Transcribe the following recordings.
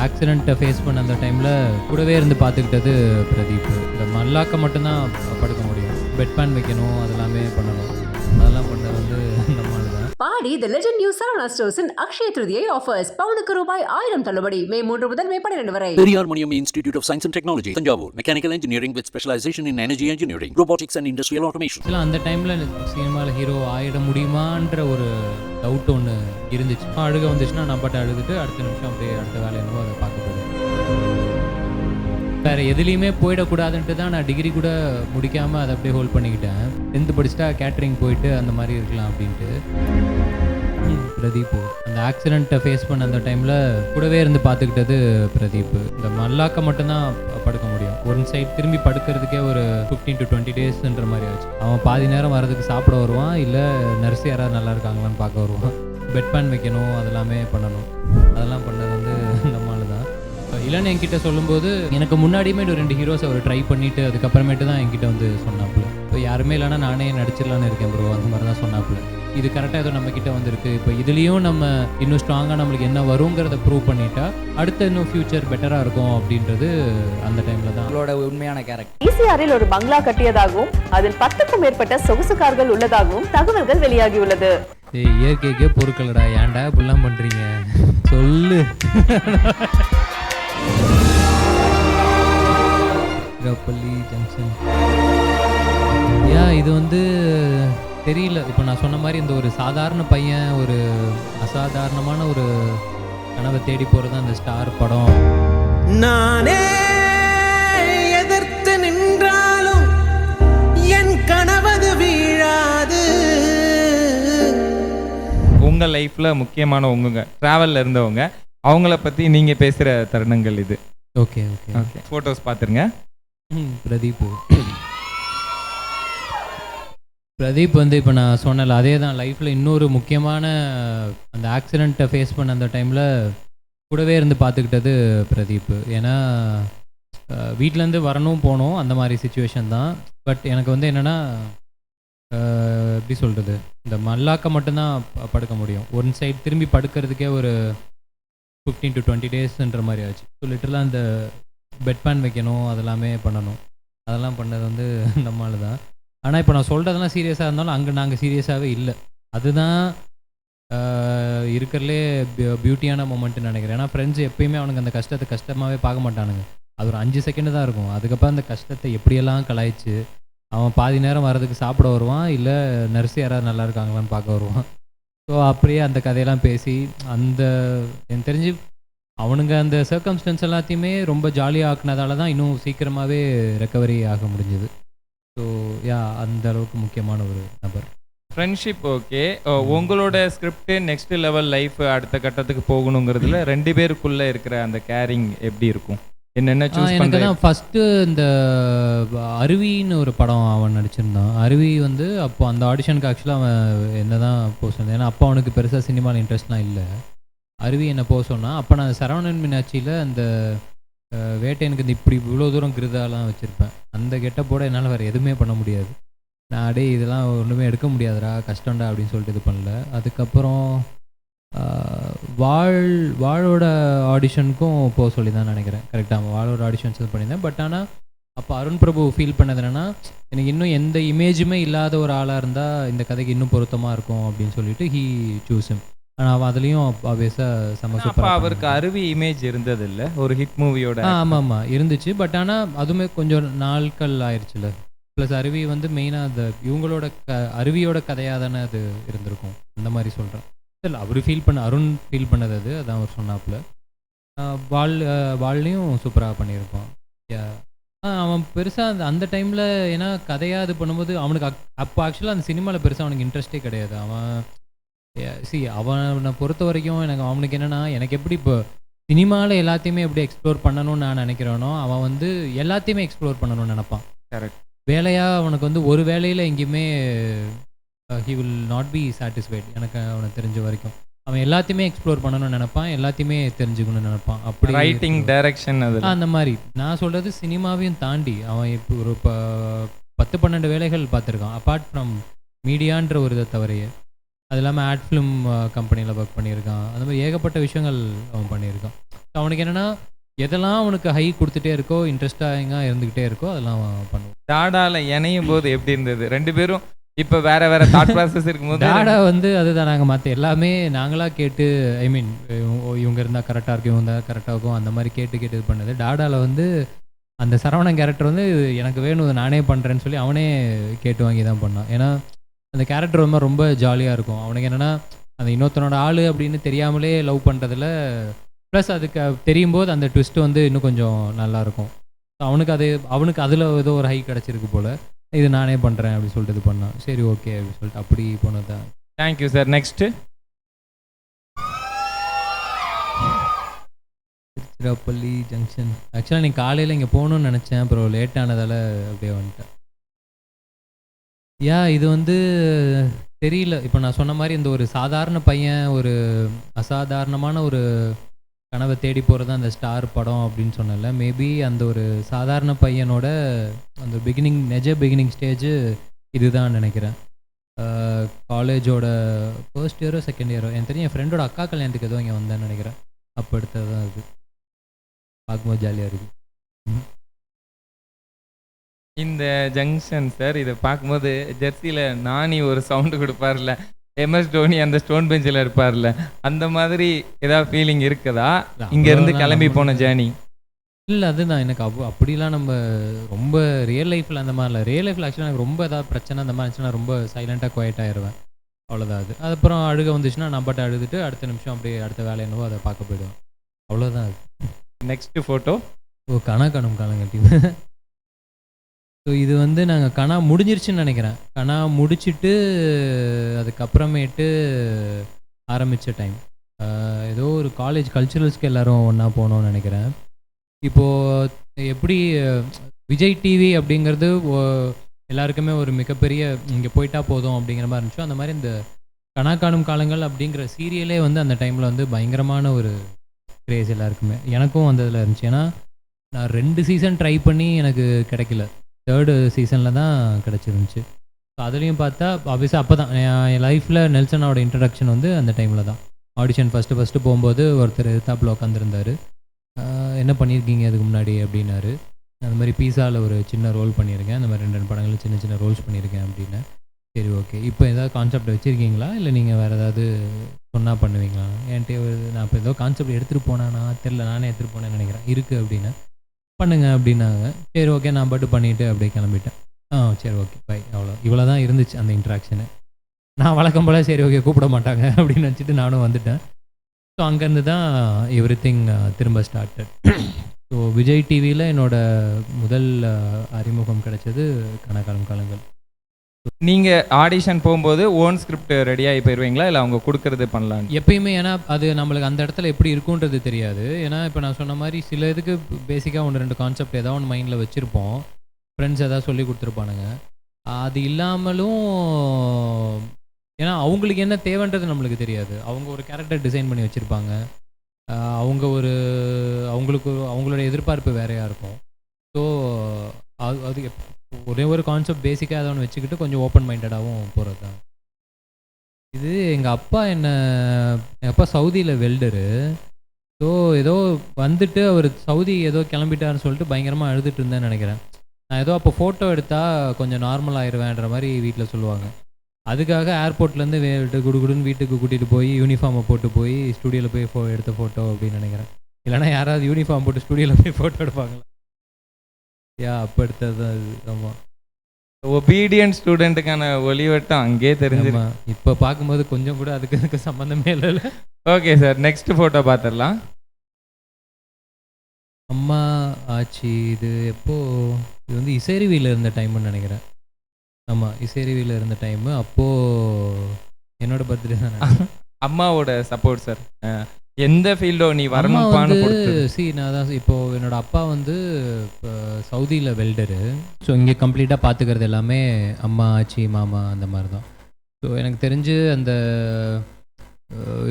ஆக்சிடெண்ட்டை face பண்ண அந்த டைமில் கூடவே இருந்து பார்த்துக்கிட்டது பிரதீப். இந்த மல்லாக்க மட்டும்தான் படுக்க முடியும், பெட் பேன் வைக்கணும், அதெல்லாமே பண்ணணும். அதெல்லாம் பண்ணது வந்து நம்மளால தான். Padi the legend new Saravana ஸ்டோர்ஸின் அக்ஷய திருதியை ஆஃபர்ஸ். பவுனுக்கு ரூபாய் 1000 தள்ளுபடி. மே 3 முதல் மே 12 வரை. Periyar Maniam institute of science and technology, Thanjavur. Mechanical engineering with specialisation in energy engineering, robotics and industrial automation. அந்த டைமில் சினிமாவில் ஹீரோ ஆகிட முடியுமான்ற ஒரு டவுட் ஒன்று இருந்துச்சு. அழுக வந்துச்சுன்னா நான் பாட்டு அழுதுட்டு அடுத்த நிமிஷம் அப்படியே அடுத்த வேலை என்னவோ அதை பார்க்க போயிடுவேன். வேறு எதுலேயுமே போயிடக்கூடாதுன்ட்டு தான் நான் டிகிரி கூட முடிக்காமல் அதை அப்படியே ஹோல்ட் பண்ணிக்கிட்டேன். 10th படிச்சுட்டா கேட்ரிங் போயிட்டு அந்த மாதிரி இருக்கலாம் அப்படின்ட்டு. பிரதீப் அந்த ஆக்சிடெண்ட்டை ஃபேஸ் பண்ண அந்த டைமில் கூடவே இருந்து பார்த்துக்கிட்டது பிரதீப். இந்த மல்லாக்க மட்டும்தான் படுக்க முடியும். ஒன் சைட் திரும்பி படுக்கிறதுக்கே ஒரு 15 to 20 டேஸ்ன்ற மாதிரி ஆச்சு. அவன் பாதி நேரம் வரதுக்கு சாப்பிட வருவான், இல்லை நர்ஸ் யாராவது நல்லா இருக்காங்களான்னு பார்க்க வருவான். பெட் பேன் வைக்கணும், அதெல்லாமே பண்ணணும். அதெல்லாம் பண்ணது வந்து நம்மளால தான். இல்லைன்னு என்கிட்ட சொல்லும்போது எனக்கு முன்னாடியுமே 2 ஹீரோஸ் அவர் ட்ரை பண்ணிவிட்டு அதுக்கப்புறமேட்டு தான் என்கிட்ட வந்து சொன்னாப்புல. இப்போ யாருமே இல்லைன்னா நானே நடிச்சிடலான்னு இருக்கேன் ப்ரோ, அந்த மாதிரி தான் சொன்னாப்புல. இது கரெக்டாக ஏதோ நம்மக்கிட்ட வந்துருக்கு. இப்போ இதுலேயும் நம்ம இன்னும் ஸ்ட்ராங்காக நம்மளுக்கு என்ன வருங்கிறத ப்ரூவ் பண்ணிட்டா அடுத்த இன்னும் ஃபியூச்சர் பெட்டராக இருக்கும் அப்படின்றது அந்த டைமில் தான் அவளோட உண்மையான கேரக்டர். ஈசிஆரில் ஒரு பங்களா கட்டியதாகவும் அதில் 10க்கும் மேற்பட்ட சொகுசு கார்கள் உள்ளதாகவும் தகவல்கள் வெளியாகியுள்ளது. இயற்கைக்கே பொருட்களடா, ஏன்டா இப்படிலாம் பண்ணுறீங்க சொல்லு. பள்ளி ஜங்ஷன் இது வந்து தெரியல. இப்போ நான் சொன்ன மாதிரி இந்த ஒரு சாதாரண பையன் ஒரு அசாதாரணமான ஒரு கனவை தேடி போகிறது அந்த ஸ்டார் படம். நானே எதிர்த்து நின்றாலும் என் கனவது வீழாது. உங்கள் லைஃப்பில் முக்கியமான உங்க ட்ராவலில் இருந்தவங்க, அவங்கள பற்றி நீங்கள் பேசுகிற தருணங்கள் இது. ஓகே ஓகே ஓகே, ஃபோட்டோஸ் பார்த்துருங்க. பிரதீப் வந்து இப்போ நான் சொன்னல அதே தான். லைஃப்பில் இன்னொரு முக்கியமான அந்த ஆக்சிடெண்ட்டை ஃபேஸ் பண்ண அந்த டைமில் கூடவே இருந்து பார்த்துக்கிட்டது பிரதீப். ஏன்னா வீட்டிலேருந்து வரணும் போகணும் அந்த மாதிரி சுச்சுவேஷன் தான். பட் எனக்கு வந்து என்னென்னா எப்படி சொல்கிறது, இந்த மல்லாக்க மட்டும்தான் படுக்க முடியும். ஒன் சைட் திரும்பி படுக்கிறதுக்கே ஒரு 15 to 20 டேஸ்ன்ற மாதிரி ஆச்சு. ஸோ லிட்டரலாக அந்த பெட் பேன் வைக்கணும், அதெல்லாமே பண்ணணும். அதெல்லாம் பண்ணது வந்து நம்மளால தான். ஆனால் இப்போ நான் சொல்கிறதெல்லாம் சீரியஸாக இருந்தாலும் அங்கே நாங்கள் சீரியஸாகவே இல்லை. அதுதான் இருக்கிறதுலே பியூட்டியான மொமெண்ட்டுன்னு நினைக்கிறேன். ஏன்னா ஃப்ரெண்ட்ஸ் எப்பயுமே அவனுக்கு அந்த கஷ்டத்தை கஷ்டமாகவே பார்க்க மாட்டானுங்க. அது ஒரு 5 செகண்டு தான் இருக்கும். அதுக்கப்புறம் அந்த கஷ்டத்தை எப்படியெல்லாம் கலாய்ச்சி அவன் பாதி நேரம் வரதுக்கு சாப்பிட வருவான், இல்லை நர்ஸ் யாராவது நல்லா இருக்காங்களான்னு பார்க்க வருவான். ஸோ அப்படியே அந்த கதையெல்லாம் பேசி அந்த எனக்கு தெரிஞ்சு அவனுங்க அந்த சர்க்கம்ஸ்டன்ஸ் எல்லாத்தையுமே ரொம்ப ஜாலியாக ஆக்குனதால தான் இன்னும் சீக்கிரமாகவே ரெக்கவரி ஆக முடிஞ்சுது. ஸோ அந்த அளவுக்கு முக்கியமான ஒரு நபர். Friendship okay. உங்களோட ஸ்கிரிப்ட் நெக்ஸ்ட் லெவல் லைஃப் அடுத்த கட்டத்துக்கு போகணுங்கிறதுல 2 பேருக்குள்ளே இருக்கிற அந்த கேரிங் எப்படி இருக்கும்? என்னென்ன சூஸ் எனக்கு பண்ணுறது? தான் ஃபஸ்ட்டு இந்த அருவின்னு ஒரு படம் அவன் நடிச்சிருந்தான். அருவி வந்து அப்போ அந்த ஆடிஷனுக்கு ஆக்சுவலாக அவன் என்ன தான் போக சொன்னான். ஏன்னா அப்போ அவனுக்கு பெருசாக சினிமாவில் இன்ட்ரெஸ்ட்லாம் இல்லை. அருவி என்ன போக சொன்னான். அப்போ நான் சரவணன் மீனாட்சியில் அந்த வேட்டையனுக்கு இந்த இப்படி இவ்வளோ தூரம் கிருதாலாம் வச்சுருப்பேன். அந்த கெட்டப்போட என்னால் வேறு எதுவுமே பண்ண முடியாது. நான் அடே இதெல்லாம் ஒன்றுமே எடுக்க முடியாதுடா, கஷ்டம்டா அப்படின்னு சொல்லிட்டு இது பண்ணல. அதுக்கப்புறம் வாழோட ஆடிஷனுக்கும் போக சொல்லி தான் நினைக்கிறேன். கரெக்டாக வாழோட ஆடிஷன்ஸ் இது பண்ணியிருந்தேன். பட் ஆனால் அப்போ அருண் பிரபு ஃபீல் பண்ணது என்னென்னா, எனக்கு இன்னும் எந்த இமேஜுமே இல்லாத ஒரு ஆளாக இருந்தால் இந்த கதைக்கு இன்னும் பொருத்தமாக இருக்கும் அப்படின்னு சொல்லிட்டு ஹீ சூஸ் ஹிம். ஆனால் அவன் அதுலேயும் ஆப்வியஸாக செம்ம சூப்பர். அவருக்கு அருவி இமேஜ் இருந்தது இல்லை ஒரு ஹிட் மூவியோட? ஆமாம் இருந்துச்சு. பட் ஆனால் அதுவுமே கொஞ்சம் நாட்கள் ஆயிடுச்சுல. ப்ளஸ் அருவி வந்து மெயினாக அந்த இவங்களோட அருவியோட கதையாக தானே அது இருந்திருக்கும். அந்த மாதிரி சொல்கிறேன். இல்லை அவர் அருண் ஃபீல் பண்ணது அதான் அவர் சொன்னாப்புல. வாழ்லையும் சூப்பராக பண்ணியிருப்பான். அவன் பெருசாக அந்த டைமில் ஏன்னா கதையாக இது பண்ணும்போது அவனுக்கு அப்போ ஆக்சுவலாக அந்த சினிமாவில் பெருசாக அவனுக்கு இன்ட்ரெஸ்டே கிடையாது. அவனை பொறுத்த வரைக்கும் அவனுக்கு என்னென்னா, எனக்கு எப்படி இப்போ சினிமாவில் எல்லாத்தையுமே எப்படி எக்ஸ்ப்ளோர் பண்ணணும்னு நான் நினைக்கிறேனோ அவன் வந்து எல்லாத்தையுமே எக்ஸ்ப்ளோர் பண்ணணும்னு நினைப்பான். கரெக்ட். வேலையாக அவனுக்கு வந்து ஒரு வேலையில் எங்கேயுமே he will not be satisfied. எனக்கு அவனை தெரிஞ்ச வரைக்கும் அவன் எல்லாத்தையுமே எக்ஸ்ப்ளோர் பண்ணணும்னு நினைப்பான், எல்லாத்தையுமே தெரிஞ்சுக்கணும்னு நினைப்பான். அப்படி ரைட்டிங் டைரக்ஷன் அது அந்த மாதிரி நான் சொல்கிறது சினிமாவையும் தாண்டி அவன் இப்போ ஒரு 10-12 வேலைகள் பார்த்துருக்கான். அப்பார்ட் ஃப்ரம் மீடியான்ற ஒரு இதை தவிரையே அது இல்லாமல் ஆட் ஃபிலிம் கம்பெனியில் ஒர்க் பண்ணியிருக்கான். அந்த மாதிரி ஏகப்பட்ட விஷயங்கள் அவன் பண்ணியிருக்கான். அவனுக்கு என்னென்னா எதெல்லாம் அவனுக்கு ஹை கொடுத்துட்டே இருக்கோ இன்ட்ரெஸ்டாக இருந்துக்கிட்டே இருக்கோ அதெல்லாம் பண்ணுவோம். டாடால இணையும் போது எப்படி இருந்தது? 2 பேரும் இப்போ வேற வேற தாட் ப்ராசஸ் இருக்கும்போது டாடா வந்து அதுதான் நாங்கள் மற்ற எல்லாமே நாங்களாக கேட்டு ஐ மீன் இவங்க இருந்தால் கரெக்டாக இருக்கும், இவங்க இருந்தால் கரெக்டாக இருக்கும், அந்த மாதிரி கேட்டு கேட்டு இது பண்ணது. டாடாவில் வந்து அந்த சரவணன் கேரக்டர் வந்து எனக்கு வேணும் நானே பண்ணுறேன்னு சொல்லி அவனே கேட்டு வாங்கி தான் பண்ணான். ஏன்னா அந்த கேரக்டர் ரொம்ப ரொம்ப ஜாலியாக இருக்கும். அவனுக்கு என்னென்னா அந்த இன்னொருத்தனோட ஆள் அப்படின்னு தெரியாமலே லவ் பண்ணுறதுல ப்ளஸ் அதுக்கு தெரியும் போது அந்த ட்விஸ்ட்டு வந்து இன்னும் கொஞ்சம் நல்லாயிருக்கும். அவனுக்கு அதில் ஏதோ ஒரு ஹை கிடச்சிருக்கு போல், இது நானே பண்ணுறேன் அப்படி சொல்லிட்டு இது பண்ணான். சரி ஓகே அப்படின்னு சொல்லிட்டு அப்படி போனது தான். Thank you sir. Next Tiruchirappalli junction. ஆக்சுவலாக நீங்கள் காலையில் இங்கே போகணுன்னு நினச்சேன், அப்புறம் லேட் ஆனதால் அப்படியே வந்துட்டேன். இது வந்து தெரியல. இப்போ நான் சொன்ன மாதிரி இந்த ஒரு சாதாரண பையன் ஒரு அசாதாரணமான ஒரு கனவை தேடி போகிறது அந்த ஸ்டார் படம் அப்படின்னு சொன்னல, மேபி அந்த ஒரு சாதாரண பையனோட அந்த பிகினிங் ஸ்டேஜ் இதுதான் நினைக்கிறேன். காலேஜோட ஃபர்ஸ்ட் இயரோ செகண்ட் இயரோ எனக்கு தெரியும், என் ஃப்ரெண்டோட அக்கா கல்யாணத்துக்கு ஏதோ இங்கே வந்தேன்னு நினைக்கிறேன். அப்போ எடுத்தது தான் அது. பார்க்கும்போது ஜாலியாக இருக்குது. இந்த ஜங்ஷன் சார், இதை பார்க்கும்போது ஜெர்சியில் நானி ஒரு சவுண்டு கொடுப்பார்ல, MS டோனி அந்த ஸ்டோன் பெஞ்சில் இருப்பார்ல, அந்த மாதிரி ஏதாவது ஃபீலிங் இருக்குதா இங்கேருந்து கிளம்பி போன ஜேர்னி? இல்லை அதுதான் எனக்கு அப்படிலாம் நம்ம ரொம்ப ரியல் லைஃப்பில் அந்த மாதிரி இல்லை. ரியல் லைஃப்பில் ஆக்சுவலாக எனக்கு ரொம்ப ஏதாவது பிரச்சனை அந்த மாதிரி இருந்துச்சுன்னா ரொம்ப சைலண்ட்டாக குவைட் ஆயிடுவேன். அவ்வளோதான் அது. அதுக்கப்புறம் அழுக வந்துச்சுன்னா நான் பாட்டு அழுதுட்டு அடுத்த நிமிஷம் அப்படியே அடுத்த வேலை என்னவோ அதை பார்க்க போயிடுவேன். அவ்வளோதான் அது. நெக்ஸ்ட் ஃபோட்டோ கணா காணும் காலங்கட்டி. ஸோ இது வந்து நாங்கள் கணா முடிஞ்சிருச்சுன்னு நினைக்கிறேன். கணா முடிச்சுட்டு அதுக்கப்புறமேட்டு ஆரம்பித்த டைம் ஏதோ ஒரு காலேஜ் கல்ச்சுரல்ஸ்க்கு எல்லோரும் ஒன்றா போனோம்னு நினைக்கிறேன். இப்போது எப்படி விஜய் டிவி அப்படிங்கிறது எல்லாருக்குமே ஒரு மிகப்பெரிய இங்கே போயிட்டா போதும் அப்படிங்கிற மாதிரி இருந்துச்சோ, அந்த மாதிரி இந்த கணா காணும் காலங்கள் அப்படிங்கிற சீரியலே வந்து அந்த டைமில் வந்து பயங்கரமான ஒரு கிரேஸ் எல்லாருக்குமே. எனக்கும் அந்த இதில் இருந்துச்சு. ஏன்னா நான் 2 சீசன் ட்ரை பண்ணி எனக்கு கிடைக்கல, 3rd சீசனில் தான் கிடச்சிருந்துச்சு. ஸோ அதுலேயும் பார்த்தா ஆப்வியஸாக அப்போ தான் என் லைஃப்பில் நெல்சனோட இன்ட்ரடக்ஷன் வந்து அந்த டைமில் தான். ஆடிஷன் ஃபஸ்ட்டு போகும்போது ஒருத்தர் எதிர்த்தாப்பில் உட்காந்துருந்தார். என்ன பண்ணியிருக்கீங்க அதுக்கு முன்னாடி அப்படின்னாரு. அந்த மாதிரி பீஸாவில் ஒரு சின்ன ரோல் பண்ணியிருக்கேன், அந்த மாதிரி 2 படங்கள் சின்ன சின்ன ரோல்ஸ் பண்ணியிருக்கேன் அப்படின்னு. சரி ஓகே, இப்போ ஏதாவது கான்செப்ட் வச்சுருக்கீங்களா இல்லை நீங்கள் வேறு ஏதாவது சொன்னால் பண்ணுவீங்களா? என்கிட்ட நான் இப்போ ஏதோ கான்செப்ட் எடுத்துகிட்டு போனேன்னா தெரில, நானே எடுத்துகிட்டு போனேன்னு நினைக்கிறேன். இருக்குது அப்படின்னு பண்ணுங்க அப்படின்னாங்க. சரி ஓகே நான் பாட்டு பண்ணிவிட்டு அப்படியே கிளம்பிட்டேன். சரி ஓகே பை, இவ்வளோ தான் இருந்துச்சு அந்த இன்ட்ராக்ஷனு. நான் வழக்கம் போல் சரி ஓகே கூப்பிட மாட்டாங்க அப்படின்னு நினச்சிட்டு நானும் வந்துட்டேன். ஸோ அங்கேருந்து தான் எவ்ரிதிங் திரும்ப ஸ்டார்டட். ஸோ விஜய் டிவியில் என்னோடய முதல் அறிமுகம் கிடைச்சது கணக்காலம் காலங்கள். நீங்கள் ஆடிஷன் போகும்போது ஓன் ஸ்கிரிப்ட் ரெடியாகி போயிடுவீங்களா இல்லை அவங்க கொடுக்கறது பண்ணலாம்? எப்பயுமே, ஏன்னா அது நம்மளுக்கு அந்த இடத்துல எப்படி இருக்குன்றது தெரியாது. ஏன்னா இப்போ நான் சொன்ன மாதிரி சில இதுக்கு பேசிக்காக 1-2 கான்செப்ட் ஏதாவது ஒன்று மைண்டில் வச்சுருப்போம், ஃப்ரெண்ட்ஸ் ஏதாவது சொல்லி கொடுத்துருப்பானுங்க. அது இல்லாமலும் ஏன்னா அவங்களுக்கு என்ன தேவைன்றது நம்மளுக்கு தெரியாது. அவங்க ஒரு கேரக்டர் டிசைன் பண்ணி வச்சுருப்பாங்க, அவங்களோட எதிர்பார்ப்பு வேறையாக இருக்கும். ஸோ அது ஒரே ஒரு கான்செப்ட் பேசிக்காக அதை ஒன்று வச்சுக்கிட்டு கொஞ்சம் ஓப்பன் மைண்டடாகவும் போகிறது தான். இது எங்கள் அப்பா சவுதியில் வெல்டரு. ஸோ ஏதோ வந்துட்டு அவர் சவுதி ஏதோ கிளம்பிட்டாருன்னு சொல்லிட்டு பயங்கரமாக அழுதுட்டு இருந்தேன்னு நினைக்கிறேன். நான் ஏதோ அப்போ ஃபோட்டோ எடுத்தால் கொஞ்சம் நார்மல் ஆயிடுவேன்ற மாதிரி வீட்டில் சொல்லுவாங்க. அதுக்காக ஏர்போர்ட்லேருந்து குடுகுடுன்னு வீட்டுக்கு கூட்டிகிட்டு போய் யூனிஃபார்மை போட்டு போய் ஸ்டூடியோவில் போய் எடுத்த ஃபோட்டோ அப்படின்னு நினைக்கிறேன். இல்லைனா யாராவது யூனிஃபார்ம் போட்டு ஸ்டூடியோவில் போய் ஃபோட்டோ எடுப்பாங்களா? அப்போ எடுத்தது தான் அது. ஆமாம், ஒபீடியன்ட் ஸ்டூடெண்ட்டுக்கான ஒளிவட்டம் அங்கேயே தெரிஞ்சுமா. இப்போ பார்க்கும்போது கொஞ்சம் கூட அதுக்கு சம்மந்தமே இல்லை. ஓகே சார், நெக்ஸ்ட் ஃபோட்டோ பார்த்துடலாம். அம்மா ஆச்சி. இது இது வந்து இசைருவியில் இருந்த டைம்னு நினைக்கிறேன். ஆமாம், இசைருவியில் இருந்த டைமு. அப்போது என்னோட பர்த்டே தான். அம்மாவோட சப்போர்ட் சார், எந்த ஃபீல்டோ நீ வரணும்ப்பான்னு நான் தான் இப்போது என்னோடய அப்பா வந்து இப்போ சவுதியில் வெல்டரு. ஸோ இங்கே கம்ப்ளீட்டாக பார்த்துக்கிறது எல்லாமே அம்மா ஆச்சி மாமா அந்த மாதிரி தான். ஸோ எனக்கு தெரிஞ்சு அந்த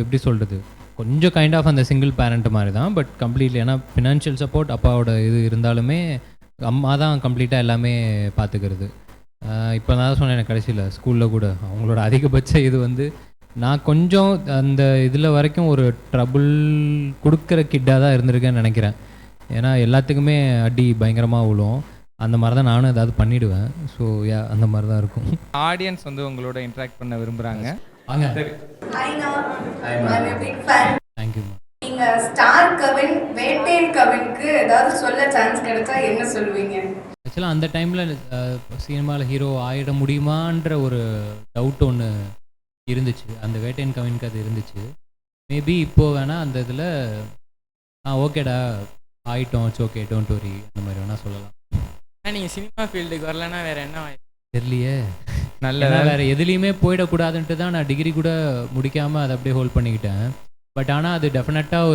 எப்படி சொல்கிறது, கொஞ்சம் கைண்ட் ஆஃப் அந்த சிங்கிள் பேரண்ட் மாதிரி தான், பட் கம்ப்ளீட்லி. ஏன்னா ஃபினான்ஷியல் சப்போர்ட் அப்பாவோட இது இருந்தாலுமே அம்மா தான் கம்ப்ளீட்டாக எல்லாமே பார்த்துக்கிறது. இப்போ நான் தான் சொன்னேன், எனக்கு கடைசியில் ஸ்கூலில் கூட அவங்களோட அதிகபட்ச இது வந்து நான் கொஞ்சம் அந்த இதில் வரைக்கும் ஒரு ட்ரபுள் கொடுக்குற கிட்டாக தான் இருந்திருக்கேன்னு நினைக்கிறேன். ஏன்னா எல்லாத்துக்குமே அடி பயங்கரமாக விழும். அந்த மாதிரி தான் நானும் ஏதாவது பண்ணிவிடுவேன். ஸோ அந்த மாதிரி தான் இருக்கும். ஆடியன்ஸ் வந்து உங்களோட இன்ட்ராக்ட் பண்ண விரும்புகிறாங்க. வாங்க. தேங்க்யூ. நீங்க ஸ்டார் கவின், வேட்டையன் கவினுக்கு ஏதாவது சொல்ல சான்ஸ் கிடைச்சா என்ன சொல்லுவீங்க? ஆக்சுவலாக அந்த டைமில் சினிமாவில் ஹீரோ ஆகிட முடியுமான்ற ஒரு டவுட் ஒன்று இருந்துச்சு. அந்த வேட்டையன் கவினுக்கு அது இருந்துச்சு. மேபி இப்போது வேணால் அந்த இதில் ஓகேடா ஆகிட்டோம், இட்ஸ் ஓகே, டோன்ட் வரி, அந்த மாதிரி வேணால் சொல்லலாம். நீங்கள் சினிமா ஃபீல்டுக்கு வரலன்னா வேறு என்ன தெரியலையே. நல்ல வேறு எதுலேயுமே போயிடக்கூடாதுன்ட்டு தான் நான் டிகிரி கூட முடிக்காமல் அதை அப்படியே ஹோல்ட் பண்ணிக்கிட்டேன். பட் ஆனால் அது டெஃபினட்டாக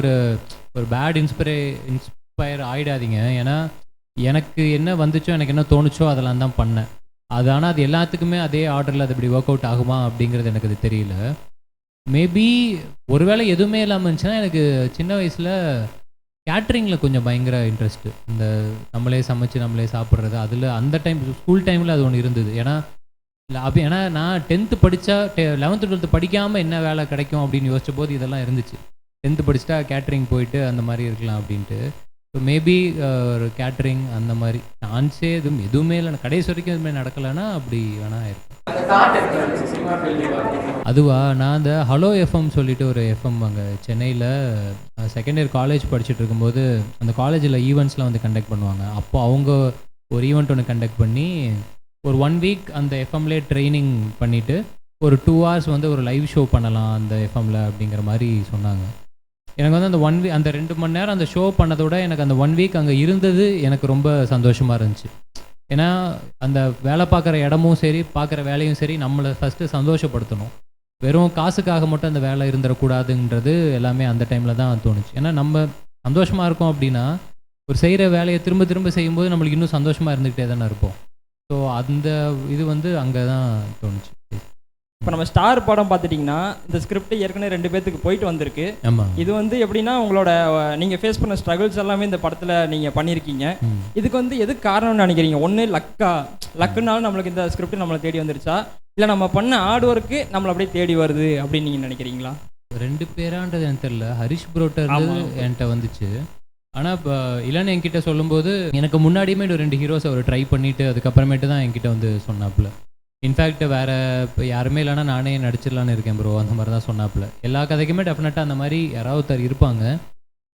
ஒரு பேட் இன்ஸ்பயர் ஆகிடாதீங்க. ஏன்னா எனக்கு என்ன வந்துச்சோ, எனக்கு என்ன தோணுச்சோ அதெல்லாம் தான் பண்ணேன். அது ஆனால் அது எல்லாத்துக்குமே அதே ஆர்டரில் அது இப்படி ஒர்க் அவுட் ஆகுமா அப்படிங்கிறது எனக்கு அது தெரியல. மேபி ஒருவேளை எதுவுமே இல்லாமல் இருந்துச்சுன்னா, எனக்கு சின்ன வயசில் கேட்ரிங்கில் கொஞ்சம் பயங்கர இன்ட்ரெஸ்ட்டு. இந்த நம்மளே சமைச்சு நம்மளே சாப்பிட்றது, அதில் அந்த டைம் ஸ்கூல் டைமில் அது ஒன்று இருந்தது. ஏன்னா நான் 10th படித்தா 11th 12th படிக்காமல் என்ன வேலை கிடைக்கும் அப்படின்னு யோசிச்ச போது இதெல்லாம் இருந்துச்சு. 10th படிச்சுட்டா கேட்ரிங் போயிட்டு அந்த மாதிரி இருக்கலாம் அப்படின்ட்டு. ஸோ மேபி ஒரு கேட்ரிங் அந்த மாதிரி சான்ஸே எதுவுமே இல்லை, கடைசி வரைக்கும் எதுவுமே நடக்கலைன்னா அப்படி வேணா இருக்கும். அதுவா, நான் அந்த ஹலோ எஃப்எம் சொல்லிட்டு ஒரு எஃப்எம் அங்கே சென்னையில் செகண்ட் இயர் காலேஜ் படிச்சுட்டு இருக்கும்போது அந்த காலேஜில் ஈவெண்ட்ஸ்லாம் வந்து கண்டக்ட் பண்ணுவாங்க. அப்போ அவங்க ஒரு ஈவெண்ட் ஒன்று கண்டக்ட் பண்ணி ஒரு 1 வீக் அந்த எஃப்எம்லேயே ட்ரைனிங் பண்ணிவிட்டு ஒரு 2 hours வந்து ஒரு லைவ் ஷோ பண்ணலாம் அந்த எஃப்எம்மில் அப்படிங்கிற மாதிரி சொன்னாங்க. எனக்கு வந்து அந்த 1 வீக், அந்த 2 மணி நேரம் அந்த ஷோ பண்ணதோட எனக்கு அந்த 1 வீக் அங்கே இருந்தது எனக்கு ரொம்ப சந்தோஷமாக இருந்துச்சு. ஏன்னா அந்த வேலை பார்க்குற இடமும் சரி, பார்க்குற வேலையும் சரி, நம்மளை ஃபஸ்ட்டு சந்தோஷப்படுத்தணும். வெறும் காசுக்காக மட்டும் அந்த வேலை இருந்துடக்கூடாதுன்றது எல்லாமே அந்த டைமில் தான் தோணுச்சு. ஏன்னா நம்ம சந்தோஷமாக இருக்கோம் அப்படின்னா ஒரு செய்கிற வேலையை திரும்ப திரும்ப செய்யும்போது நம்மளுக்கு இன்னும் சந்தோஷமாக இருந்துக்கிட்டே தானே இருப்போம். ஸோ அந்த இது வந்து அங்கே தான் தோணுச்சு. இப்போ நம்ம ஸ்டார் படம் பார்த்துட்டிங்கன்னா இந்த ஸ்கிரிப்ட் ஏற்கனவே 2 பேர்த்துக்கு போயிட்டு வந்திருக்கு. ஆமாம். இது வந்து எப்படின்னா உங்களோட நீங்கள் ஃபேஸ் பண்ண ஸ்ட்ரகிள்ஸ் எல்லாமே இந்த படத்தில் நீங்கள் பண்ணியிருக்கீங்க. இதுக்கு வந்து எது காரணம்னு நினைக்கிறீங்க? ஒன்று லக்குனாலும் நம்மளுக்கு இந்த ஸ்கிரிப்ட் நம்மளை தேடி வந்துருச்சா, இல்லை நம்ம பண்ண ஹார்ட் ஒர்க்கு நம்மளை அப்படியே தேடி வருது அப்படின்னு நீங்கள் நினைக்கிறீங்களா? 2 பேரான்றது எனக்கு தெரியல. ஹரிஷ் புரோட்டர் என்கிட்ட வந்துச்சு. ஆனால் இப்போ இளன் என்கிட்ட சொல்லும்போது எனக்கு முன்னாடியுமே 2 ஹீரோஸ் அவர் ட்ரை பண்ணிவிட்டு அதுக்கப்புறமேட்டு தான் என்கிட்ட வந்து சொன்னாப்புல. இன்ஃபேக்ட் வேறு இப்போ யாருமே இல்லைனா நானே நடிச்சிடலான்னு இருக்கேன் ப்ரோ, அந்த மாதிரி தான் சொன்னாப்புல. எல்லா கதைக்குமே டெஃபினட்டாக அந்த மாதிரி யாராவது இருப்பாங்க.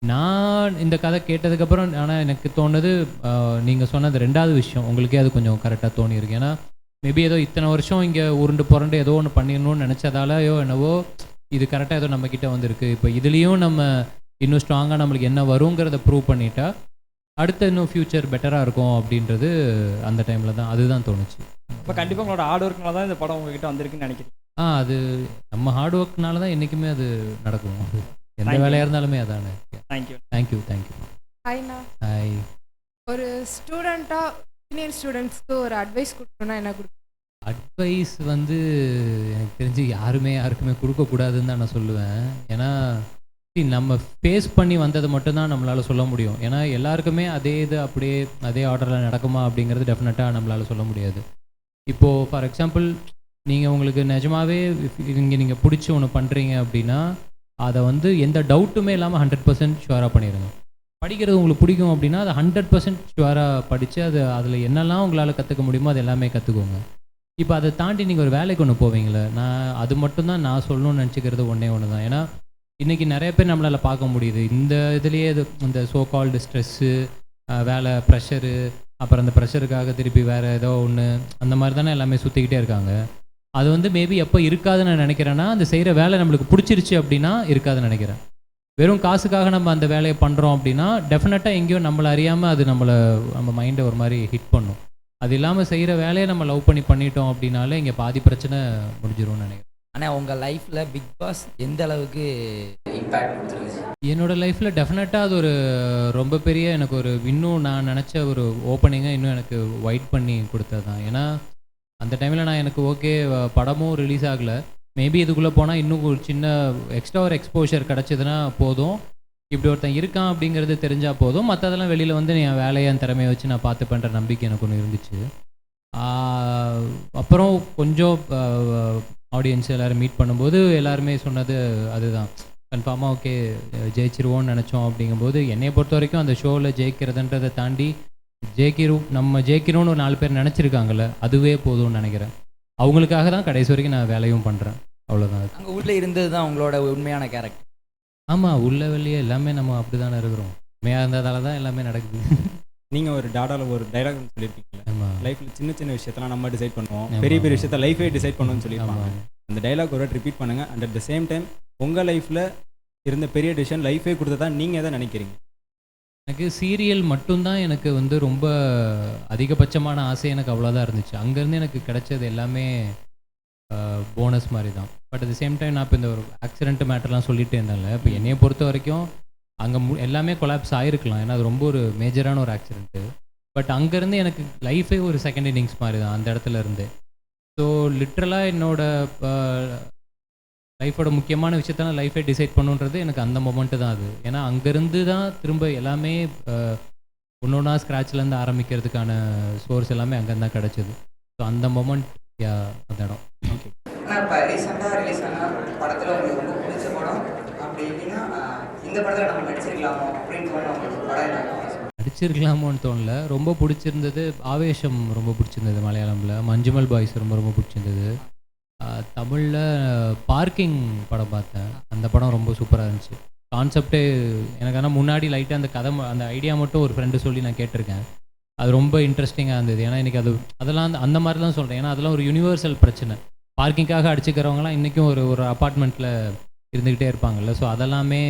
நான் இந்த கதை கேட்டதுக்கப்புறம் ஆனால் எனக்கு தோணுது நீங்கள் சொன்னது 2வது விஷயம் உங்களுக்கே அது கொஞ்சம் கரெக்டாக தோணியிருக்கு. ஏன்னா மேபி ஏதோ இத்தனை வருஷம் இங்கே உருண்டு புரண்டு ஏதோ ஒன்று பண்ணிடணும்னு நினச்சதாலையோ என்னவோ இது கரெக்டாக ஏதோ நம்மக்கிட்ட வந்திருக்கு. இப்போ இதுலேயும் நம்ம இன்னும் ஸ்ட்ராங்காக நம்மளுக்கு என்ன வருங்கிறத ப்ரூவ் பண்ணிட்டா அடுத்த இன்னும் ஃப்யூச்சர் பெட்டராக இருக்கும் அப்படின்றது அந்த டைமில் தான் அதுதான் தோணுச்சு. இப்போ கண்டிப்பாக உங்களோட ஹார்ட் ஒர்க்னால தான் இந்த படம் உங்ககிட்ட வந்திருக்குன்னு நினைக்கிறேன். அது நம்ம ஹார்ட் ஒர்க்னால தான் என்றைக்குமே அது நடக்கும். அது எந்த வேலையாக இருந்தாலுமே அதானே. தேங்க்யூ. தேங்க்யூ. தேங்க்யூ. ஹாய்ண்ணா. ஹாய். ஒரு ஸ்டூடெண்ட்டாக சீனியர் ஸ்டூடெண்ட்ஸ்க்கு ஒரு அட்வைஸ் கொடுக்கணும்னா என்ன கொடுக்கும்? அட்வைஸ் வந்து எனக்கு தெரிஞ்சு யாருக்குமே கொடுக்கக்கூடாதுன்னு தான் நான் சொல்லுவேன். ஏன்னா நம்ம ஃபேஸ் பண்ணி வந்ததை மட்டும்தான் நம்மளால் சொல்ல முடியும். ஏன்னா எல்லாருக்குமே அதே இது அப்படியே அதே ஆர்டரில் நடக்குமா அப்படிங்கிறது டெஃபினட்டாக நம்மளால் சொல்ல முடியாது. இப்போது ஃபார் எக்ஸாம்பிள் உங்களுக்கு நிஜமாகவே இங்கே நீங்கள் பிடிச்சி ஒன்று பண்ணுறீங்க அப்படின்னா அதை வந்து எந்த டவுட்டுமே இல்லாமல் 100% ஷுவராக பண்ணிடுங்க. படிக்கிறது உங்களுக்கு பிடிக்கும் அப்படின்னா அதை 100% ஷுவராக படித்து அதில் என்னெல்லாம் உங்களால் கற்றுக்க முடியுமோ அது எல்லாமே கற்றுக்கோங்க. இப்போ அதை தாண்டி நீங்கள் ஒரு வேலைக்கு ஒன்று போவீங்களே, அது மட்டும்தான் நான் சொல்லணும்னு நினச்சிக்கிறது ஒன்று தான். ஏன்னா இன்றைக்கி நிறைய பேர் நம்மளால் பார்க்க முடியுது இந்த இதுலேயே இந்த சோ கால்டு ஸ்ட்ரெஸ்ஸு, வேலை ப்ரெஷரு, அப்புறம் அந்த ப்ரெஷருக்காக திருப்பி வேறு ஏதோ ஒன்று அந்த மாதிரி தானே எல்லாமே சுற்றிக்கிட்டே இருக்காங்க. அது வந்து மேபி எப்போ இருக்காதுன்னு நான் நினைக்கிறேன்னா அந்த செய்கிற வேலை நம்மளுக்கு பிடிச்சிருச்சு அப்படின்னா இருக்காதுன்னு நினைக்கிறேன். வெறும் காசுக்காக நம்ம அந்த வேலையை பண்ணுறோம் அப்படின்னா டெஃபினட்டாக எங்கேயோ நம்மளை அறியாமல் அது நம்ம மைண்டை ஒரு மாதிரி ஹிட் பண்ணும். அது இல்லாமல் செய்கிற வேலையை நம்ம லவ் பண்ணிட்டோம் அப்படின்னாலே இங்கே பாதி பிரச்சனை முடிஞ்சிரும்னு நினைக்கிறேன். ஆனால் உங்கள் லைஃப்பில் பிக் பாஸ் எந்த அளவுக்கு இம்பேக்ட் கொடுத்துருந்துச்சு? என்னோடய லைஃப்பில் டெஃபினட்டாக அது ஒரு ரொம்ப பெரிய எனக்கு ஒரு இன்னும் நான் நினச்ச ஒரு ஓப்பனிங்கை இன்னும் எனக்கு வைட் பண்ணி கொடுத்தது தான். ஏன்னா அந்த டைமில் நான் எனக்கு ஓகே படமும் ரிலீஸ் ஆகலை, மேபி இதுக்குள்ளே போனால் இன்னும் ஒரு சின்ன எக்ஸ்ட்ரா ஒரு எக்ஸ்போஷர் கிடச்சிதுன்னா போதும், இப்படி ஒருத்தன் இருக்கான் அப்படிங்கிறது தெரிஞ்சால் போதும், மற்றதெல்லாம் வெளியில் வந்து என் வேலையை என் திறமையை வச்சு நான் பார்த்து பண்ணுற நம்பிக்கை எனக்கு ஒன்று இருந்துச்சு. அப்புறம் கொஞ்சம் ஆடியன்ஸ் எல்லோரும் மீட் பண்ணும்போது எல்லாருமே சொன்னது அதுதான், கன்ஃபார்மாக ஓகே ஜெயிச்சிருவோன்னு நினச்சோம். அப்படிங்கும்போது என்னையை பொறுத்த வரைக்கும் அந்த ஷோவில் ஜெயிக்கிறதுன்றதை தாண்டி நம்ம ஜெயிக்கிறோன்னு ஒரு 4 பேர் நினச்சிருக்காங்கல்ல, அதுவே போதும்னு நினைக்கிறேன். அவங்களுக்காக தான் கடைசி வரைக்கும் நான் வேலையும் பண்ணுறேன், அவ்வளோதான். அங்கே உள்ளே இருந்தது தான் உங்களோட உண்மையான கேரக்டர். ஆமாம், உள்ள வெளியே எல்லாமே நம்ம அப்படி தானே இருக்கிறோம். உண்மையாக இருந்ததால தான் எல்லாமே நடக்குது. நீங்கள் ஒரு டாடாவில் ஒரு டைலாக் சொல்லியிருக்கீங்களா, ஆமாம், லைஃப்பில் சின்ன சின்ன விஷயத்தெல்லாம் நம்ம டிசைட் பண்ணுவோம், பெரிய பெரிய விஷயத்த லைஃபே டிசைட் பண்ணுவோம்னு சொல்லியிருப்பாங்க. அந்த டைலாக் ஒரு ரிப்பீட் பண்ணுங்கள். And at the same time உங்கள் லைஃப்பில் இருந்த பெரிய டிசிஷன் லைஃபே கொடுத்ததா நீங்கள் எதை நினைக்கிறீங்க? எனக்கு சீரியல் மட்டும்தான் எனக்கு வந்து ரொம்ப அதிகபட்சமான ஆசை, எனக்கு அவ்வளோதான் இருந்துச்சு. அங்கேருந்து எனக்கு கிடைச்சது எல்லாமே போனஸ் மாதிரி தான். But at the same time நான் இப்போ இந்த ஒரு ஆக்சிடென்ட் மேட்டர்லாம் சொல்லிட்டு இருந்தேன்ல, இப்போ என்னையை பொறுத்த வரைக்கும் அங்கே எல்லாமே கொலாப்ஸ் ஆகிருக்கலாம், ஏன்னா அது ரொம்ப ஒரு மேஜரான ஒரு ஆக்சிடென்ட்டு. பட் அங்கேருந்து எனக்கு லைஃபே ஒரு செகண்ட் இன்னிங்ஸ் மாதிரி தான் அந்த இடத்துல இருந்து. ஸோ லிட்ரலாக என்னோட லைஃபோட முக்கியமான விஷயத்தான் லைஃபை டிசைட் பண்ணுன்றது எனக்கு அந்த மொமெண்ட்டு தான் அது. ஏன்னா அங்கேருந்து தான் திரும்ப எல்லாமே ஒன்று ஒன்றா ஸ்க்ராட்ச்லேருந்து ஆரம்பிக்கிறதுக்கான சோர்ஸ் எல்லாமே அங்கேருந்து தான் கிடச்சிது. ஸோ அந்த மொமெண்ட் அந்த இடம். ஓகே, ஆனால் இப்போ ரீசெண்டாக ரிலீஸ் ஆன படத்தில் உங்களுக்கு ரொம்ப பிடிச்ச படம் அப்படி இல்லைன்னா இந்த படத்தில் நம்ம நடிச்சிருக்கலாமோ அப்படின்னு தோணும் உங்களுக்கு படம்? நடிச்சிருக்கலாமோன்னு தோணல, ரொம்ப பிடிச்சிருந்தது ஆவேஷம், ரொம்ப பிடிச்சிருந்தது மலையாளமில். மஞ்சுமல் பாய்ஸ் ரொம்ப பிடிச்சிருந்தது. தமிழில் பார்க்கிங் படம் பார்த்தேன், அந்த படம் ரொம்ப சூப்பராக இருந்துச்சு. கான்செப்டே எனக்கு ஆனால் முன்னாடி லைட்டாக அந்த கதை அந்த ஐடியா மட்டும் ஒரு ஃப்ரெண்டு சொல்லி நான் கேட்டிருக்கேன். அது ரொம்ப இன்ட்ரெஸ்டிங்காக இருந்தது. ஏன்னா இன்றைக்கி அதெல்லாம் அந்த மாதிரி தான் சொல்கிறேன். ஏன்னா அதெல்லாம் ஒரு யூனிவர்சல் பிரச்சனை. பார்க்கிங்காக அடிச்சுக்கிறவங்களாம் இன்றைக்கும் ஒரு அப்பார்ட்மெண்ட்டில் இருந்துக்கிட்டே இருப்பாங்கல்ல. ஸோ அதெல்லாமே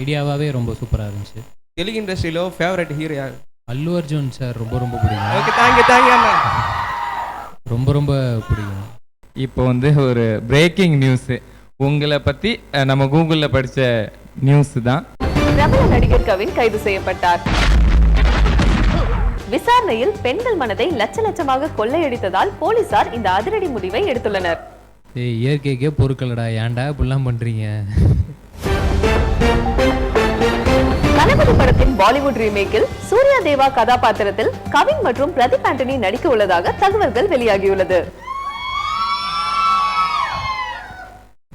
ஐடியாவாகவே ரொம்ப சூப்பராக இருந்துச்சு. தெலுங்கு இண்டஸ்ட்ரியில் ஃபேவரட் ஹீரோ யார்? அல்லு அர்ஜுன் சார் ரொம்ப பிடிக்கும். ஓகே, தேங்க்யூ அண்ணா. ரொம்ப பிடிக்கும். இப்போ வந்து ஒரு பிரேக்கிங் நியூஸு உங்களை பற்றி நம்ம கூகுளில் படித்த நியூஸ் தான். பிரபல நடிகர் கவின் கைது செய்யப்பட்டார். விசாரணையில் பெண்கள் மனதை லட்சமாக கொள்ளையடித்ததால் போலீசார் இந்த அதிரடி முடிவை எடுத்துள்ளனர். இயற்கைக்கே பொறுக்கலடா, ஏன்டா இப்படிலாம் பண்றீங்க? தளபதி படத்தின் பாலிவுட் ரீமேக்கில் சூர்யா தேவா கதாபாத்திரத்தில் கவின் மற்றும் பிரதீப் ஆண்டனி நடிக்க உள்ளதாக தகவல்கள் வெளியாகியுள்ளது.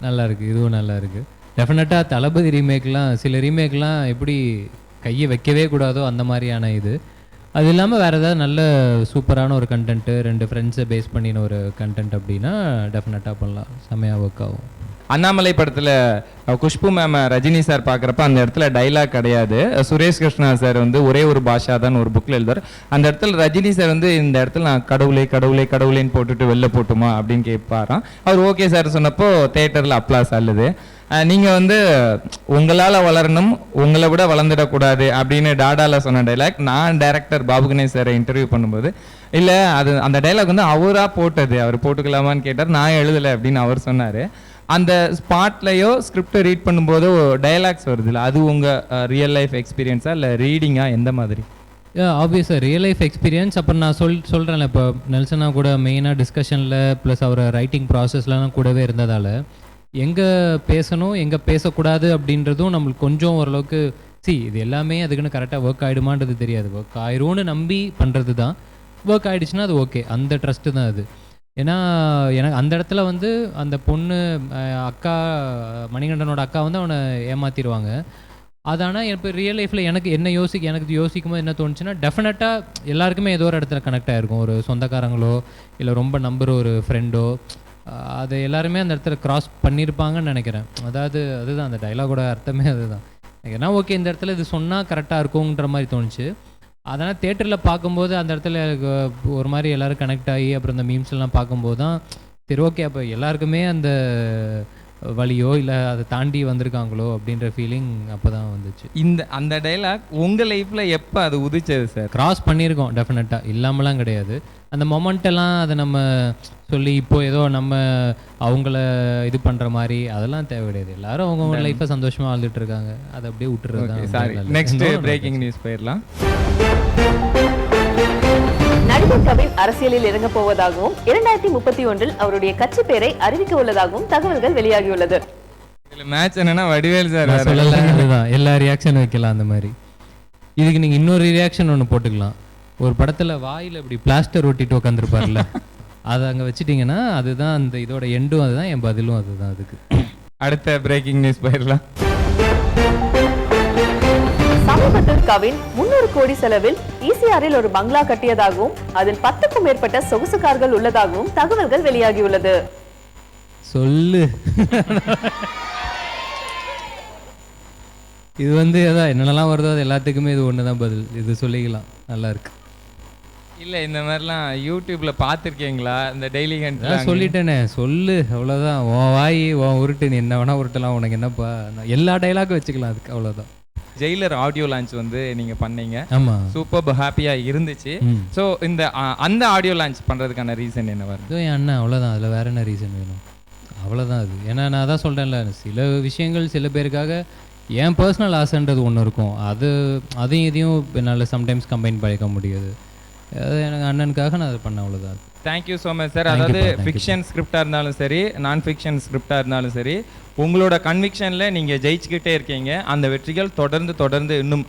நல்லா இருக்கு, இதுவும் நல்லா இருக்கு. டெஃபினட்டாக தளபதி ரீமேக்லாம் சில ரீமேக்லாம் எப்படி கையை வைக்கவே கூடாதோ அந்த மாதிரியான இது. அது இல்லாமல் வேறு ஏதாவது நல்ல சூப்பரான ஒரு கண்டென்ட்டு, 2 ஃப்ரெண்ட்ஸை பேஸ் பண்ணின ஒரு கண்டென்ட் அப்படின்னா டெஃபினட்டாக பண்ணலாம், செம்மையாக ஒர்க் ஆகும். அண்ணாமலை படத்தில் குஷ்பு மேம் ரஜினி சார் பார்க்குறப்ப அந்த இடத்துல டைலாக் கிடையாது. சுரேஷ் கிருஷ்ணா சார் வந்து ஒரே ஒரு பாஷா தான் ஒரு புக்கில் எழுதுறார். அந்த இடத்துல ரஜினி சார் வந்து இந்த இடத்துல நான் கடவுளே கடவுளே கடவுளேன்னு போட்டுட்டு வெளில போட்டுமா அப்படின்னு கேட்பாராம். அவர் ஓகே சார் சொன்னப்போ தேட்டரில் அப்ளாஸ் அல்லது. நீங்கள் வந்து உங்களால் வளரணும், உங்களை விட வளர்ந்துடக்கூடாது அப்படின்னு டாடாவில் சொன்ன டைலாக் நான் டைரக்டர் பாபு கணேஷ் சாரை இன்டர்வியூ பண்ணும்போது இல்லை அது அந்த டைலாக் வந்து அவராக போட்டது, அவர் போட்டுக்கலாமான்னு கேட்டார். நான் எழுதலை அப்படின்னு அவர் சொன்னார். அந்த ஸ்பாட்லையோ ஸ்கிரிப்டை ரீட் பண்ணும்போதோ டைலாக்ஸ் வருது இல்லை, அது உங்கள் ரியல் லைஃப் எக்ஸ்பீரியன்ஸா இல்லை ரீடிங்காக எந்த மாதிரி? ஆப்வியஸாக ரியல் லைஃப் எக்ஸ்பீரியன்ஸ். அப்புறம் நான் சொல்கிறேன்ல, இப்போ நெல்சனா கூட மெயினாக டிஸ்கஷனில் ப்ளஸ் அவர் ரைட்டிங் ப்ராசஸ்லாம் கூடவே இருந்ததால் எங்கே பேசணும் எங்கே பேசக்கூடாது அப்படின்றதும் நம்மளுக்கு கொஞ்சம் ஓரளவுக்கு இது எல்லாமே அதுக்குன்னு கரெக்டாக ஒர்க் ஆகிடுமான்றது தெரியாது. ஒர்க் ஆயிரும்னு நம்பி பண்ணுறது தான். ஒர்க் ஆகிடுச்சுன்னா அது ஓகே, அந்த ட்ரஸ்ட்டு தான் அது. ஏன்னா எனக்கு அந்த இடத்துல வந்து அந்த பொண்ணு அக்கா மணிகண்டனோட அக்கா வந்து அவனை ஏமாற்றிடுவாங்க. அது ஆனால் இப்போ ரியல் லைஃப்பில் எனக்கு யோசிக்கும் போது என்ன தோணுச்சுன்னா, டெஃபினட்டாக எல்லாருக்குமே ஏதோ ஒரு இடத்துல கனெக்ட் ஆகிருக்கும். ஒரு சொந்தக்காரங்களோ இல்லை ரொம்ப நம்புகிற ஒரு ஃப்ரெண்டோ, அது எல்லாருமே அந்த இடத்துல க்ராஸ் பண்ணியிருப்பாங்கன்னு நினைக்கிறேன். அதுதான் அந்த டைலாகோட அர்த்தமே அதுதான். ஏன்னா ஓகே இந்த இடத்துல இது சொன்னால் கரெக்டாக இருக்குங்கிற மாதிரி தோணுச்சு. அதனால் தேட்டரில் பார்க்கும்போது அந்த இடத்துல ஒரு மாதிரி எல்லோரும் கனெக்ட் ஆகி அப்புறம் இந்த மீம்ஸ்லாம் பார்க்கும்போது தான் சரி ஓகே அப்போ எல்லாருக்குமே அந்த வழியோ இல்லை அதை தாண்டி வந்திருக்காங்களோ அப்படின்ற ஃபீலிங் அப்போ தான் வந்துச்சு. அந்த டைலாக் உங்கள் லைஃப்பில் எப்போ அது உதிச்சது சார்? க்ராஸ் பண்ணியிருக்கோம் டெஃபினட்டாக, இல்லாமலாம் கிடையாது. அந்த மொமெண்ட்டெல்லாம் அதை நம்ம சொல்லி இப்போ ஏதோ நம்ம அவங்கள இது பண்ணுற மாதிரி அதெல்லாம் தேவை கிடையாது. எல்லாரும் அவங்கவுங்க லைஃப்பை சந்தோஷமாக வாழ்ந்துட்டு இருக்காங்க, அதை அப்படியே விட்டுறது தான். நெக்ஸ்ட் பிரேக்கிங் நியூஸ் போயிடலாம். நடிகர் கவின் அரசியலில் இறங்க போவதாகவும் 2031 அவருடைய கட்சி பேரை அறிவிக்க உள்ளதாகவும் தகவல்கள் வெளியாகியுள்ளது. மேட்ச் என்னன்னா வடிவேல் சார் சொல்லலாம், அதுதான் எல்லா ரியாக்ஷன் வைக்கலாம். அந்த மாதிரி இதுக்கு நீங்கள் இன்னொரு ரியாக்ஷன் ஒன்று போட்டுக்கலாம். ஒரு படத்தில் வாயில் இப்படி பிளாஸ்டர் ஒட்டிட்டு உட்காந்துருப்பார்ல, அதை அங்கே வச்சுட்டிங்கன்னா அதுதான் அந்த இதோட எண்டும், அதுதான் என் பதிலும் அதுதான். அதுக்கு அடுத்த பிரேக்கிங் நியூஸ் போயிடலாம். சமீபத்தில் கவின் 300 கோடி செலவில் ECRல் ஒரு பங்களா கட்டியதாகவும் அதில் 10க்கும் மேற்பட்ட சொகுசு கார்கள் உள்ளதாகவும் தகவல்கள் வெளியாகியுள்ளது. சொல்லு. இது அதான் என்னென்னலாம் வருதோ அது எல்லாத்துக்குமே இது ஒன்று தான் பதில். இது சொல்லிக்கலாம், நல்லா இருக்கு. இல்லை, இந்த மாதிரிலாம் யூடியூப்ல பார்த்துருக்கீங்களா? இந்த டெய்லி ஹண்ட் சொல்லிட்டேனே, சொல்லு, அவ்வளோதான். உன் வாய் உன் உருட்டு, நீ என்ன வேணா உருட்டலாம், உனக்கு என்னப்பா, எல்லா டைலாக்கும் வச்சுக்கலாம் அதுக்கு, அவ்வளோதான். ஜெயிலர் ஆடியோ லான்ச் நீங்கள் பண்ணீங்க. ஆமாம், சூப்பர் ஹாப்பியாக இருந்துச்சு. ஸோ இந்த அந்த ஆடியோ லான்ச் பண்ணுறதுக்கான ரீசன் என்ன வருது? என் அண்ணன், அவ்வளோதான். அதில் வேற என்ன ரீசன் வேணும், அவ்வளோதான். அது ஏன்னா நான் அதான் சொல்கிறேன்ல, சில விஷயங்கள் சில பேருக்காக என் பர்சனல் ஆசைன்றது ஒன்று இருக்கும், அதையும் இதையும் என்னால் சம்டைம்ஸ் கம்பைன் பண்ணிக்க முடியாது. அது எனக்கு அண்ணனுக்காக நான் அதை பண்ணேன், அவ்வளோதான். Thank you so much sir. அதாவது ஃபிக்ஷன் ஸ்கிரிப்டாக இருந்தாலும் சரி, நான் ஃபிக்ஷன் ஸ்கிரிப்டாக இருந்தாலும் சரி, உங்களோட கன்விக்ஷனில் நீங்கள் ஜெயிச்சுக்கிட்டே இருக்கீங்க. அந்த வெற்றிகள் தொடர்ந்து இன்னும்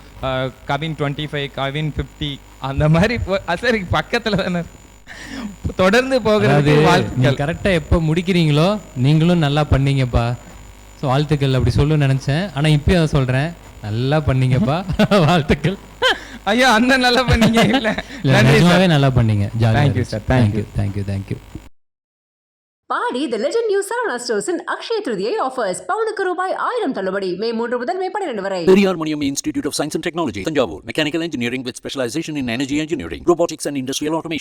கவின் 25, கவின் 50 அந்த மாதிரி சரி பக்கத்தில் தானே தொடர்ந்து போகிறது. நீங்கள் கரெக்டாக எப்போ முடிக்கிறீங்களோ நீங்களும் நல்லா பண்ணீங்கப்பா, ஸோ வாழ்த்துக்கள் அப்படி சொல்லணும்னு நினச்சேன். ஆனால் இப்போயும் அதை சொல்கிறேன், நல்லா பண்ணீங்கப்பா, வாழ்த்துக்கள். ஐயா, அந்த நல்லா பண்ணீங்க. இல்லை, நல்லா பண்ணீங்க. Thank you sir, thank you. Padi the legend new Saravana ஸ்டோர்ஸின் அக்ஷய திருதியை ஆஃபர்ஸ். பவுனுக்கு ரூபாய் 1000 தள்ளுபடி. மே 3 முதல் மே 12 வரை. Periyar Maniam Institute of Science and Technology, Tanjavur. Mechanical engineering with specialization in energy engineering, robotics and industrial automation.